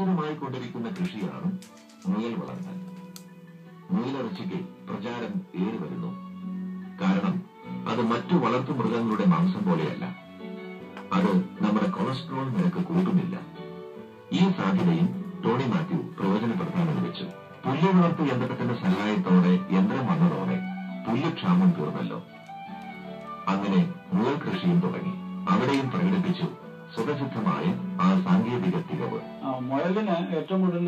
വികസിതമായിക്കൊണ്ടിരിക്കുന്ന കൃഷിയാണ് മുയൽ വളർത്തൽ. മുയലിറച്ചിക്ക് പ്രചാരം ഏറി വരുന്നു. കാരണം അത് മറ്റു വളർത്തുമൃഗങ്ങളുടെ മാംസം പോലെയല്ല. അത് നമ്മുടെ കൊളസ്ട്രോൾ നിരക്ക് കൂട്ടുന്നില്ല. ഈ സാധ്യതയും ടോണി മാത്യു പ്രയോജനപ്പെടുത്താമെന്ന് വെച്ചു. പുല്ല് വളർത്തു യന്ത്രത്തിന്റെ സഹായത്തോടെ യന്ത്രം വന്നതോടെ പുല്ലുക്ഷാമം തീർന്നല്ലോ. അങ്ങനെ മുയൽ കൃഷിയും തുടങ്ങി. അവിടെയും പ്രകടിപ്പിച്ചു സ്വതസിദ്ധമായ ആ സാങ്കേതിക തികവ്. മുയലിന് ഏറ്റവും കൂടുതൽ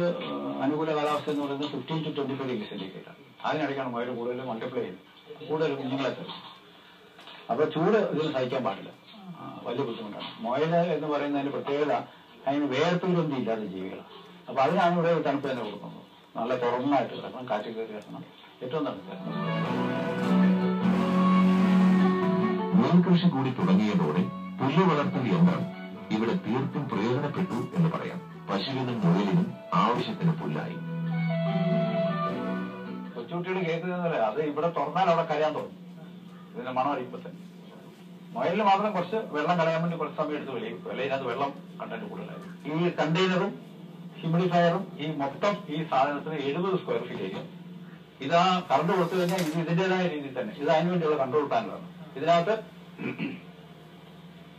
അനുകൂല കാലാവസ്ഥ എന്ന് പറയുന്നത് 15 to 25 ഡിഗ്രി സെന്റിഗ്രേഡ്. അതിനിടയ്ക്കാണ് മുയൽ കൂടുതൽ മൾട്ടിപ്ലൈ ചെയ്യുന്നത്, കൂടുതൽ കുഞ്ഞുങ്ങളെ തരും. അപ്പൊ ചൂട് ഇതിന് സഹിക്കാൻ പാടില്ല, വലിയ ബുദ്ധിമുട്ടാണ്. മുയൽ എന്ന് പറയുന്നതിന് പ്രത്യേകത അതിന് വേർത്തൂരൊന്നും ഇല്ലാത്ത ജീവികളാണ്. അപ്പൊ അതിനാണ് ഇവിടെ തണുപ്പ് തന്നെ കൊടുക്കുന്നത്. നല്ല തുറന്നായിട്ട് കിടക്കണം, കാറ്റ് കയറി കിടക്കണം, ഏറ്റവും തണുപ്പ്. മുയൽ കൃഷി കൂടി തുടങ്ങിയതോടെ പുല്ല് വളർത്തൽ യന്ത്രം ഇവിടെ തീർത്തും പ്രയോജനപ്പെട്ടു എന്ന് പറയാം. പശുവിനും മുയലിനും ആവശ്യത്തിന് പുല്ലായി. കൊച്ചുകുട്ടികൾ കേൾക്കുന്നതല്ലേ, അത് ഇവിടെ തുറന്നാൽ അവിടെ കരയാൻ തുടങ്ങും. ഇതിന്റെ മണം അടിക്കുമ്പോ തന്നെ. മുയലിന് മാത്രം കുറച്ച് വെള്ളം കളയാൻ വേണ്ടി കുറച്ച് സമയം എടുത്ത് വെളിയിക്കും, അല്ലെങ്കിൽ അതിനകത്ത് വെള്ളം കണ്ടന്റ് കൂടുതലായി. ഈ കണ്ടെയ്നറും ഹ്യൂമിഡിഫയറും ഈ മൊത്തം ഈ സാധനത്തിന് 70 സ്ക്വയർ ഫീറ്റ് ഏരിയ. ഇതാ കറണ്ട് കൊടുത്തു കഴിഞ്ഞാൽ ഇത് ഇതിന്റേതായ രീതിയിൽ തന്നെ ഇത് അതിന് വേണ്ടിയുള്ള കൺട്രോൾ പാനലാണ്. ഇതിനകത്ത്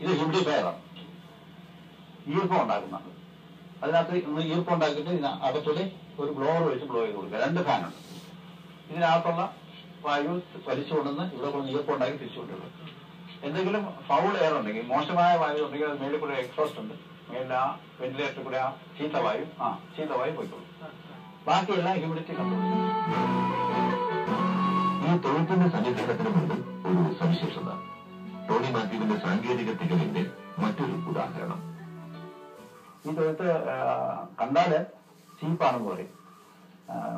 ഇത് ഹ്യൂമിഡിഫയറാണ്, ഈർപ്പം ഉണ്ടാക്കുന്നതാണ്. അതിനകത്ത് ഈർപ്പം ഉണ്ടാക്കിയിട്ട് അകത്തൂടെ ഒരു ബ്ലോവർ വെച്ച് ബ്ലോ ചെയ്ത് കൊടുക്കുക. 2 ഫാനുണ്ട്. ഇതിനകത്തുള്ള വായു വലിച്ചു കൊണ്ടുവന്ന് ഇവിടെ കൊണ്ട് ഈർപ്പം ഉണ്ടാക്കി തിരിച്ചു കൊണ്ടുവരും. എന്തെങ്കിലും ഫൗൾ എയർ ഉണ്ടെങ്കിൽ, മോശമായ വായു ഉണ്ടെങ്കിൽ അത് മേളിൽ കൂടെ എക്സോസ്റ്റ് ഉണ്ട്, മേലിൽ ആ വെന്റിലേറ്ററിൽ കൂടെ ആ ചീത്തവായു പോയിക്കോളും. ബാക്കിയെല്ലാം ഹ്യൂമിഡിറ്റി കൺട്രോൾ. ഈ തൊഴുത്തിന്റെ സന്നിധാനത്തിന് മുമ്പ് ഒരു സവിശേഷത, ടോണി മാത്യുവിന്റെ സാങ്കേതിക തികവിന്റെ മറ്റൊരു ഉദാഹരണം. ഈ തൊഴുത്ത് കണ്ടാല് ചീപ്പാണെന്ന് പറയും,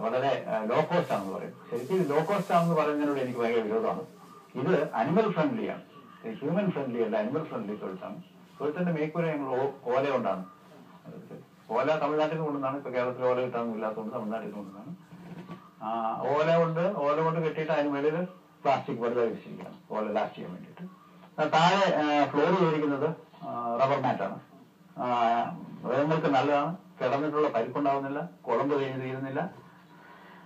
വളരെ ലോ കോസ്റ്റ് ആണെന്ന് പറയും. ശരിക്കും ലോ കോസ്റ്റ് ആണെന്ന് പറയുന്നതിനോട് എനിക്ക് ഭയങ്കര വിരോധമാണ്. ഇത് അനിമൽ ഫ്രണ്ട്ലിയാണ്, ഹ്യൂമൻ ഫ്രണ്ട്ലി അല്ല, അനിമൽ ഫ്രണ്ട്ലി തൊഴുത്താണ്. തൊഴുത്തിന്റെ മേൽക്കൂര ഞങ്ങൾ ഓല കൊണ്ടാണ്. ഓല തമിഴ്നാട്ടിൽ നിന്ന് കൊണ്ടുവന്നാണ്. ഇപ്പൊ കേരളത്തിൽ ഓല കിട്ടാനൊന്നും ഇല്ലാത്തതുകൊണ്ട് തമിഴ്നാട്ടിൽ നിന്ന് കൊണ്ടുവന്നാണ്. ഓല കൊണ്ട് കെട്ടിയിട്ട് അതിന് മേളിൽ പ്ലാസ്റ്റിക് വെറുതെ വിരിച്ചിരിക്കുകയാണ്, ഓല ലാസ്റ്റ് ചെയ്യാൻ വേണ്ടിയിട്ട്. താഴെ ഫ്ലോർ ചെയ്തിരിക്കുന്നത് റബ്ബർ മാറ്റാണ്. മൃഗങ്ങൾക്ക് നല്ലതാണ്, കിടന്നിട്ടുള്ള പരിക്കുണ്ടാവുന്നില്ല, കുളമ്പ് കഴിഞ്ഞ് തീരുന്നില്ല.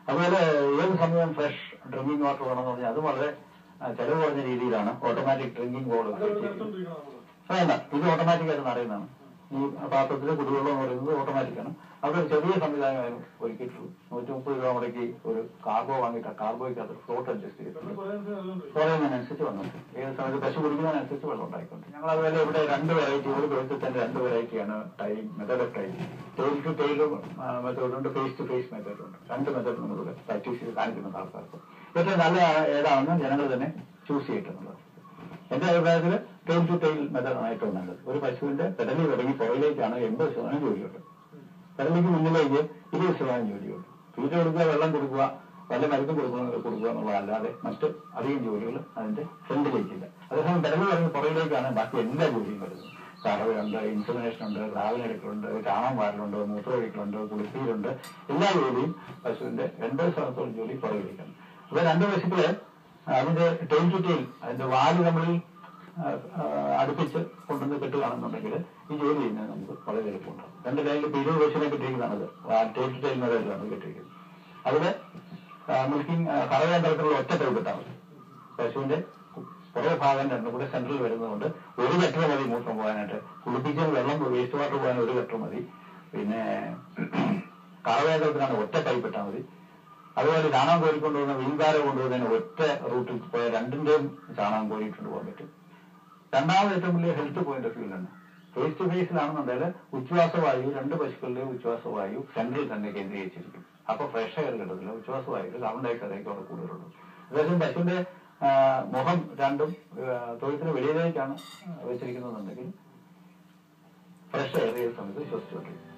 അതുപോലെ ഏത് സമയവും ഫ്രഷ് ഡ്രിങ്കിങ് വാട്ടർ വേണമെന്ന് പറഞ്ഞാൽ അത് വളരെ ചെലവ് കുറഞ്ഞ രീതിയിലാണ് ഓട്ടോമാറ്റിക് ഡ്രിങ്കിങ് ബോൾ വേണ്ട. ഇത് ഓട്ടോമാറ്റിക് ആയിട്ട് നടയുന്നതാണ്. ഈ പാത്രത്തിലെ കുടിവെള്ളം എന്ന് പറയുന്നത് ഓട്ടോമാറ്റിക്കാണ്. അവിടെ ഒരു ചെറിയ സംവിധാനമായിരുന്നു ഒരുക്കിയിട്ടുള്ളൂ. 130 രൂപ മുടക്കി ഒരു കാർഗോ വാങ്ങിയിട്ട് കാർഗോയ്ക്കകത്ത് ഫ്ലോട്ട് അഡ്ജസ്റ്റ് ചെയ്തിട്ടുണ്ട്. കുറയുന്നതിനനുസരിച്ച് വന്നിട്ട് ഏത് സമയത്ത് പശു കുടിക്കുന്നതിനനുസരിച്ച് വെള്ളം ഉണ്ടായിക്കൊണ്ട് ഞങ്ങൾ അതുപോലെ ഇവിടെ 2 വെറൈറ്റി, ഒരു തൊഴുത്തിൽ തന്നെ 2 വെറൈറ്റിയാണ് time, method of time. Tail to tail മെത്തേഡുണ്ട്, ഫേസ് ടു ഫേസ് മെത്തേഡുണ്ട്. 2 മെത്തേഡ് നമ്മളിവിടെ പ്രാക്ടീസ് ചെയ്ത് കാണിക്കുന്നുണ്ട് ആൾക്കാർക്ക്. ഏറ്റവും നല്ല ഏതാണെന്ന് ജനങ്ങൾ തന്നെ ചൂസ് ചെയ്തിട്ടുള്ളത്. എന്റെ അഭിപ്രായത്തിൽ ടെയിൽ ടു ടെയിൽ മെത്തേഡാണ് ഏറ്റവും നല്ലത്. ഒരു പശുവിന്റെ പെടലി തുടങ്ങി പുറകിലേക്കാണ് 80% ജോലിയുണ്ട്. പെടലിക്ക് മുന്നിലേക്ക് 20% ജോലിയുണ്ട്. തീറ്റ കൊടുക്കുക, വെള്ളം കൊടുക്കുക, വല്ല മരുന്നും കൊടുക്കുക എന്നുള്ളതല്ലാതെ മറ്റ് അധികം ജോലികൾ അതിന്റെ ഫ്രണ്ടിലേക്കില്ല. അതേസമയം പെടലി തുടങ്ങി പുറകിലേക്കാണ് ബാക്കി എല്ലാ ജോലിയും വരുന്നത്. കറവയുണ്ട്, ഇൻസുമിനേഷൻ ഉണ്ട്, റാവിനെടുക്കലുണ്ട്, ചാണം വാരലുണ്ട്, മൂത്രമൊഴിക്കലുണ്ട്, കുളിപ്പീരുണ്ട്. എല്ലാ ജോലിയും പശുവിന്റെ 80% ജോലി പുറകിലേക്കാണ്. അപ്പൊ 2 പശുക്കളെ അതിന്റെ ടെയിൽ ടു ടെയിൽ, അതിന്റെ വാല് നമ്മളിൽ അടുപ്പിച്ച് കൊണ്ടുവന്ന് കെട്ടുകയാണെന്നുണ്ടെങ്കിൽ ഈ ജോലി ചെയ്യുന്നത് നമുക്ക് വളരെ എളുപ്പമുണ്ടാകും. 2 കയ്യിൽ 20 പശുവിനെ കെട്ടിയിരിക്കുന്നതാണത്. ടെയിൽ ടു ടെയിൽ മെത്തേഡിലാണ് കെട്ടിയിരിക്കുന്നത്. അതില് മിൽക്കിംഗ് കറവയാൻ തരത്തിലുള്ള ഒറ്റ ടൈപ്പ് ഇട്ടാൽ മതി. പശുവിന്റെ കുറേ ഭാഗം 2 കൂടെ സെൻട്രൽ വരുന്നതുകൊണ്ട് ഒരു കെട്ടർ മതി മൂത്രം പോകാനായിട്ട്. കുളിപ്പിച്ച വെള്ളം വേസ്റ്റ് വാട്ടർ പോകാൻ ഒരു കെട്ടർ മതി. പിന്നെ കറവയന്ത്രത്തിനാണ് ഒറ്റ ടൈപ്പ് ഇട്ടാൽ മതി. അതുപോലെ ചാണകം കോരിക്കൊണ്ടുപോകുന്ന വീങ്കാര കൊണ്ടുപോകുന്നതിന് ഒറ്റ റൂട്ടിൽ പോയ 2ന്റെയും ചാണകം കോരിയിട്ടുണ്ട് പോകാൻ പറ്റും. രണ്ടാമത് ഏറ്റവും വലിയ ഹെൽത്ത് പോയിന്റ് ഓഫ് വ്യൂലാണ്. ഫേസ് ടു ഫേസിലാണെന്നുണ്ടെങ്കിൽ ഉച്ഛ്വാസവായു, 2 പശുക്കളുടെയും ഉച്ഛ്വാസവായു സെൻട്രൽ തന്നെ കേന്ദ്രീകരിച്ചിരിക്കും. അപ്പൊ ഫ്രഷ് എയർ കിട്ടത്തില്ല, ഉച്ഛ്വാസവായു കാർബൺ ഡയോക്സൈഡ് അവിടെ കൂടുതലുള്ളൂ. അതേസമയം പശുവിന്റെ മുഖം 2ഉം തൊഴുത്തിന് വെളിയിലേക്കാണ് വെച്ചിരിക്കുന്നതെന്നുണ്ടെങ്കിൽ ഫ്രഷ് എയർ ഏത് സമയത്ത് ശ്വസിച്ചുകൊണ്ടിരിക്കും.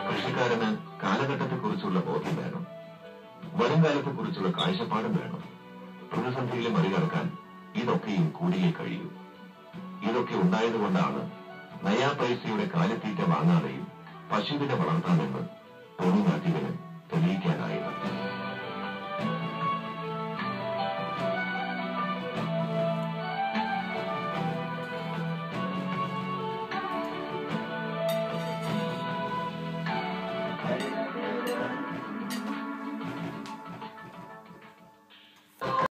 കൃഷിക്കാരന് കാലഘട്ടത്തെക്കുറിച്ചുള്ള ബോധ്യം വേണം, വരും കാലത്തെക്കുറിച്ചുള്ള കാഴ്ചപ്പാടും വേണം. പ്രതിസന്ധിയിലെ മറികടക്കാൻ ഇതൊക്കെയും കൂടിയേ കഴിയൂ. ഇതൊക്കെ ഉണ്ടായതുകൊണ്ടാണ് നയാ പൈസയുടെ കാലിത്തീറ്റ വാങ്ങാതെയും പശുവിനെ വളർത്താമെന്ന് ടോണി മാത്യുവിന് തെളിയിക്കാനായത്.